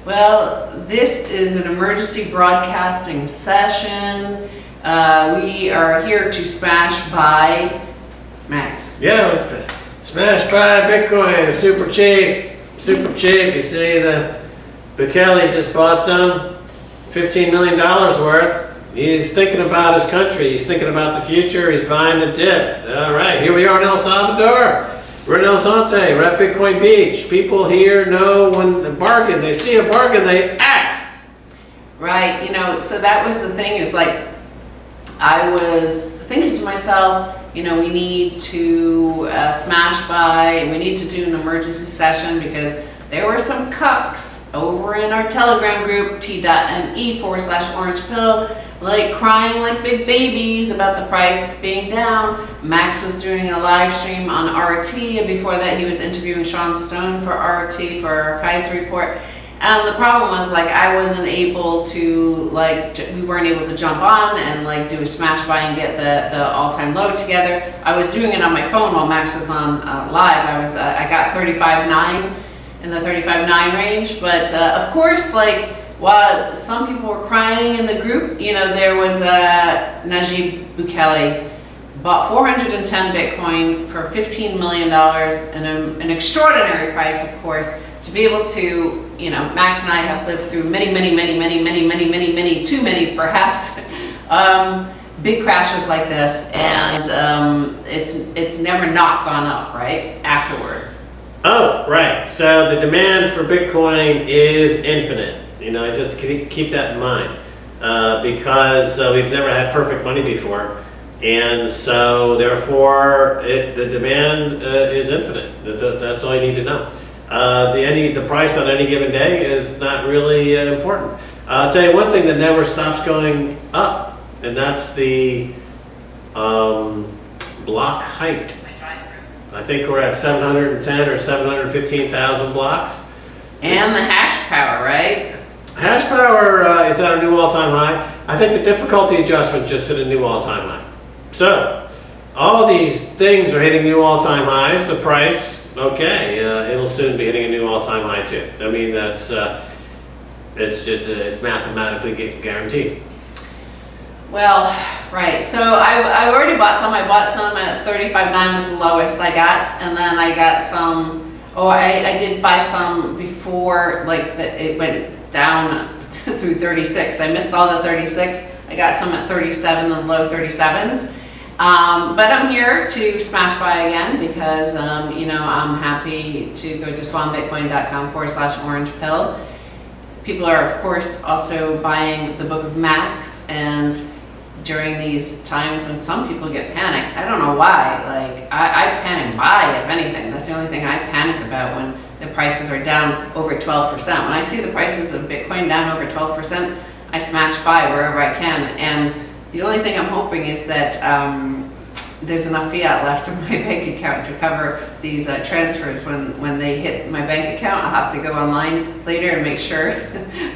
Well, this is an emergency broadcasting session. We are here to smash buy Max. Yeah, smash buy Bitcoin, super cheap, super cheap. You see, the Bukele just bought some, $15 million worth. He's thinking about his country. He's thinking about the future. He's buying the dip. All right, here we are in El Salvador. We're in Zonte. We're at Bitcoin Beach. People here know when the bargain, they see a bargain, they act. Right, so that was the thing is like, I was thinking to myself, we need to smash buy, and we need to do an emergency session because there were some cucks over in our Telegram group, t.me/orange pill, like crying like big babies about the price being down. Max was doing a live stream on RT, and before that he was interviewing Sean Stone for RT, for our Kaiser report. And the problem was I wasn't able to, we weren't able to jump on and do a smash buy and get the all-time low together. I was doing it on my phone while Max was on live. I got 35.9 in the 35.9 range, but of course, while some people were crying in the group, there was Najib Bukele bought 410 Bitcoin for $15 million, and an extraordinary price, of course, to be able to, Max and I have lived through many, too many perhaps, big crashes like this, and it's never not gone up, right, afterward. Oh, right. So the demand for Bitcoin is infinite. Just keep that in mind, because we've never had perfect money before, and so therefore the demand is infinite. That's all you need to know. The price on any given day is not really important. I'll tell you one thing that never stops going up, and that's the block height. I think we're at 710 or 715,000 blocks. And the hash power, right? Hash power is at a new all-time high. I think the difficulty adjustment just hit a new all-time high. So, all these things are hitting new all-time highs. The price, okay, it'll soon be hitting a new all-time high too. I mean, that's it's mathematically guaranteed. Well, right. So I already bought some. I bought some at 35.9 was the lowest I got, and then I got some. Oh, I did buy some before, it went down through 36. I missed all the 36. I got some at 37 and low 37s. But I'm here to smash buy again because I'm happy to go to swanbitcoin.com/orange pill. People are, of course, also buying the Book of Max, and during these times when some people get panicked, I don't know why, I panic buy, if anything. That's the only thing I panic about when the prices are down over 12%. When I see the prices of Bitcoin down over 12%, I smash buy wherever I can. And the only thing I'm hoping is that there's enough fiat left in my bank account to cover these transfers. When they hit my bank account, I'll have to go online later and make sure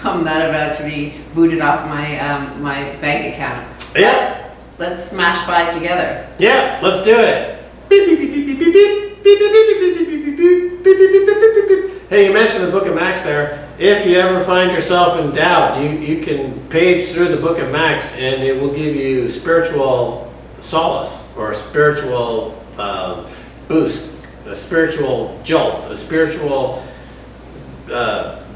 I'm not about to be booted off my bank account. Yeah. Let's smash buy together. Yeah, let's do it. Hey, you mentioned the Book of Max there. If you ever find yourself in doubt, you can page through the Book of Max, and it will give you spiritual solace, or a spiritual boost, a spiritual jolt, a spiritual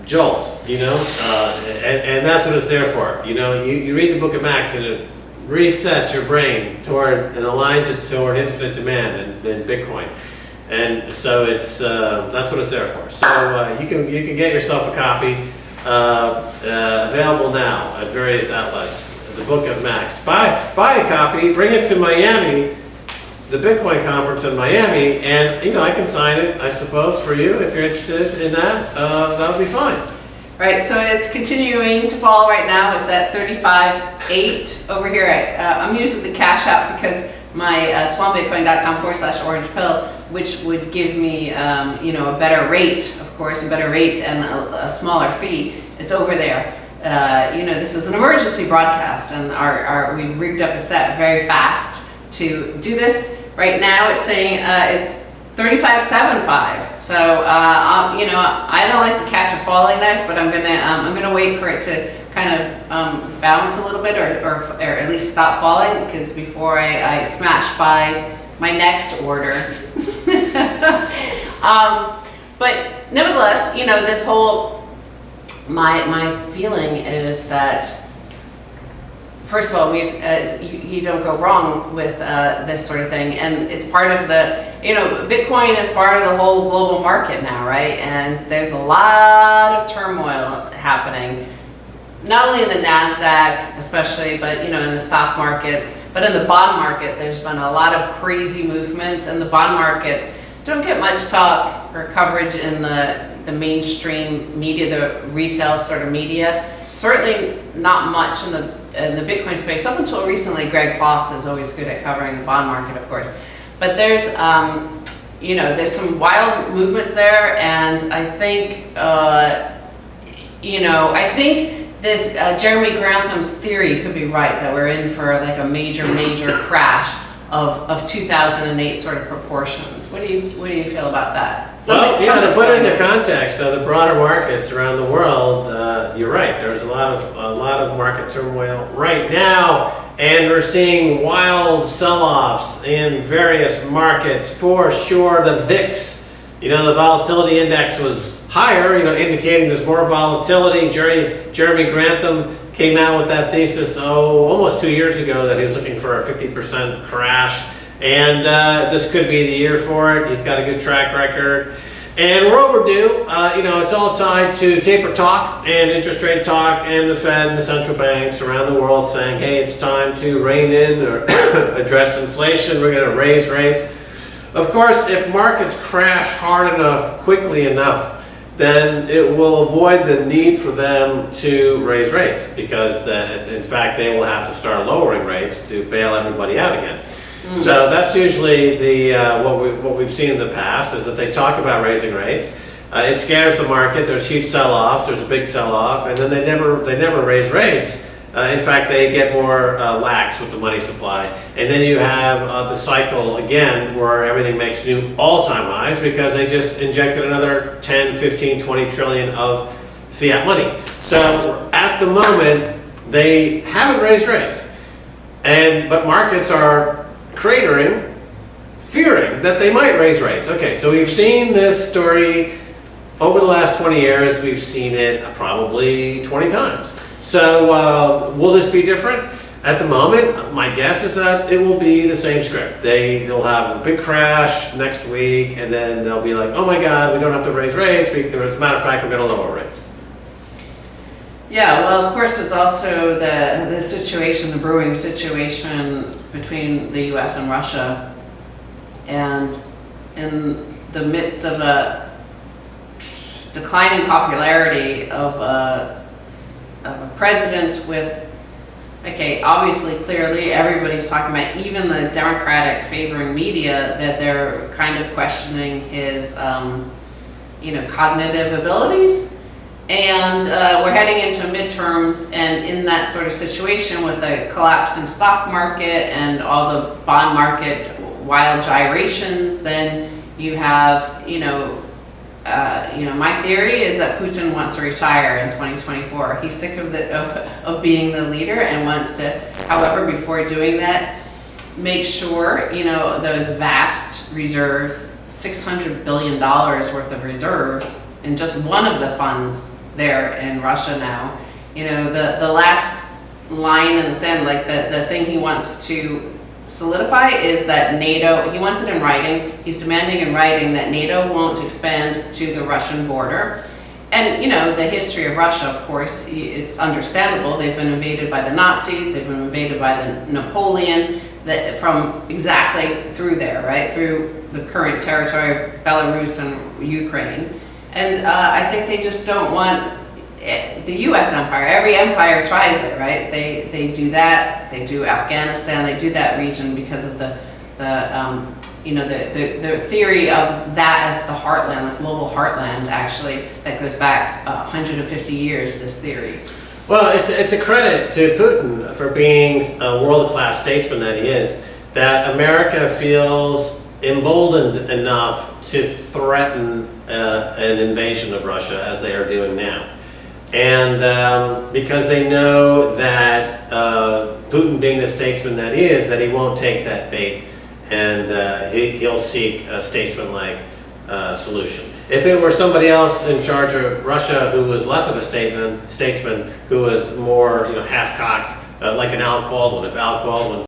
jolt, and that's what it's there for. You read the Book of Max, and it resets your brain and aligns it toward infinite demand and Bitcoin. And so that's what it's there for. So you can get yourself a copy, available now at various outlets. The Book of Max. Buy a copy, bring it to Miami, the Bitcoin conference in Miami, and I can sign it, I suppose, for you if you're interested in that. That would be fine. Right, so it's continuing to fall right now. It's at 35.8 over here. I'm using the Cash App because my swanbitcoin.com/orange pill, which would give me a better rate, of course, a better rate and a smaller fee. It's over there. This is an emergency broadcast, and we rigged up a set very fast to do this. Right now, it's saying it's 35.75. So I don't like to catch a fall falling knife, but I'm gonna wait for it to kind of balance a little bit, or at least stop falling, because before I smash by my next order. But nevertheless, you know, this whole, my feeling is that, first of all, you don't go wrong with this sort of thing, and it's part of the, you know, Bitcoin is part of the whole global market now, right? And there's a lot of turmoil happening, not only in the NASDAQ especially, but, you know, in the stock markets, but in the bond market, there's been a lot of crazy movements, and the bond markets don't get much talk or coverage in the mainstream media, the retail sort of media. Certainly not much in the Bitcoin space. Up until recently, Greg Foss is always good at covering the bond market, of course. But there's, you know, there's some wild movements there, and I think, you know, I think this Jeremy Grantham's theory could be right, that we're in for like a major crash of 2008 sort of proportions. What do you feel about that? Well, yeah, to put it into context of the broader markets around the world, you're right. There's a lot of market turmoil right now, and we're seeing wild sell-offs in various markets for sure. The VIX, you know, the volatility index was higher, you know, indicating there's more volatility. Jeremy Grantham came out with that thesis, almost 2 years ago, that he was looking for a 50% crash. And this could be the year for it. He's got a good track record. And we're overdue. You know, it's all tied to taper talk and interest rate talk, and the Fed and the central banks around the world saying, hey, it's time to rein in or address inflation. We're going to raise rates. Of course, if markets crash hard enough, quickly enough, then it will avoid the need for them to raise rates, because in fact they will have to start lowering rates to bail everybody out again. Mm-hmm. So that's usually the what we've seen in the past, is that they talk about raising rates. It scares the market. There's huge sell-offs. There's a big sell-off, and then they never raise rates. In fact, they get more lax with the money supply. And then you have the cycle again where everything makes new all-time highs, because they just injected another 10, 15, 20 trillion of fiat money. So at the moment, they haven't raised rates. But markets are cratering, fearing that they might raise rates. Okay, so we've seen this story over the last 20 years. We've seen it probably 20 times. So will this be different? At the moment, my guess is that it will be the same script. They'll have a big crash next week, and then they'll be like, oh my God, we don't have to raise rates. As a matter of fact, we're going to lower rates. Yeah, well, of course, there's also the situation, the brewing situation between the U.S. and Russia. And in the midst of a declining popularity of a president with, okay, obviously, clearly, everybody's talking about, even the Democratic favoring media, that they're kind of questioning his, you know, cognitive abilities. And we're heading into midterms, and in that sort of situation with the collapsing stock market and all the bond market wild gyrations, then you have, you know, my theory is that Putin wants to retire in 2024. He's sick of being the leader, and wants to, however, before doing that, make sure, you know, those vast reserves, $600 billion worth of reserves in just one of the funds there in Russia now. You know, the last line in the sand, like the thing he wants to solidify is that NATO, he wants it in writing, he's demanding in writing that NATO won't expand to the Russian border. And, you know, the history of Russia, of course, it's understandable. They've been invaded by the Nazis, they've been invaded by the Napoleon, from exactly through there, right? Through the current territory of Belarus and Ukraine. And I think they just don't want the U.S. empire. Every empire tries it, right? They do that. They do Afghanistan. They do that region because of the theory of that as the heartland, the global heartland. Actually, that goes back 150 years. This theory. Well, it's a credit to Putin for being a world-class statesman that he is. That America feels emboldened enough to threaten an invasion of Russia as they are doing now. And because they know that Putin, being the statesman that he won't take that bait, and he'll seek a statesman-like solution. If it were somebody else in charge of Russia who was less of a statesman, who was more, half-cocked, like an Alec Baldwin, if Alec Baldwin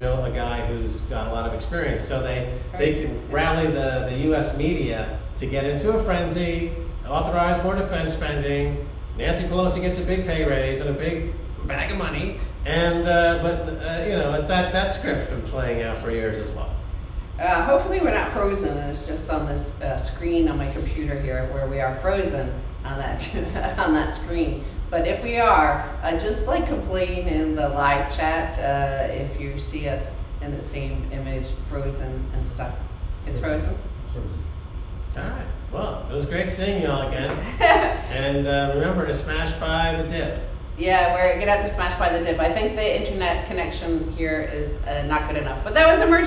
a guy who's got a lot of experience, so they can rally the U.S. media to get into a frenzy, authorize more defense spending. Nancy Pelosi gets a big pay raise and a big bag of money, and that script's been playing out for years as well. Hopefully we're not frozen, and it's just on this screen on my computer here where we are frozen on that on that screen. But if we are, just like complain in the live chat if you see us in the same image, frozen and stuck. It's frozen? All right. Well, it was great seeing you all again. And remember to smash by the dip. Yeah, we're gonna have to smash by the dip. I think the internet connection here is not good enough. But that was emergency.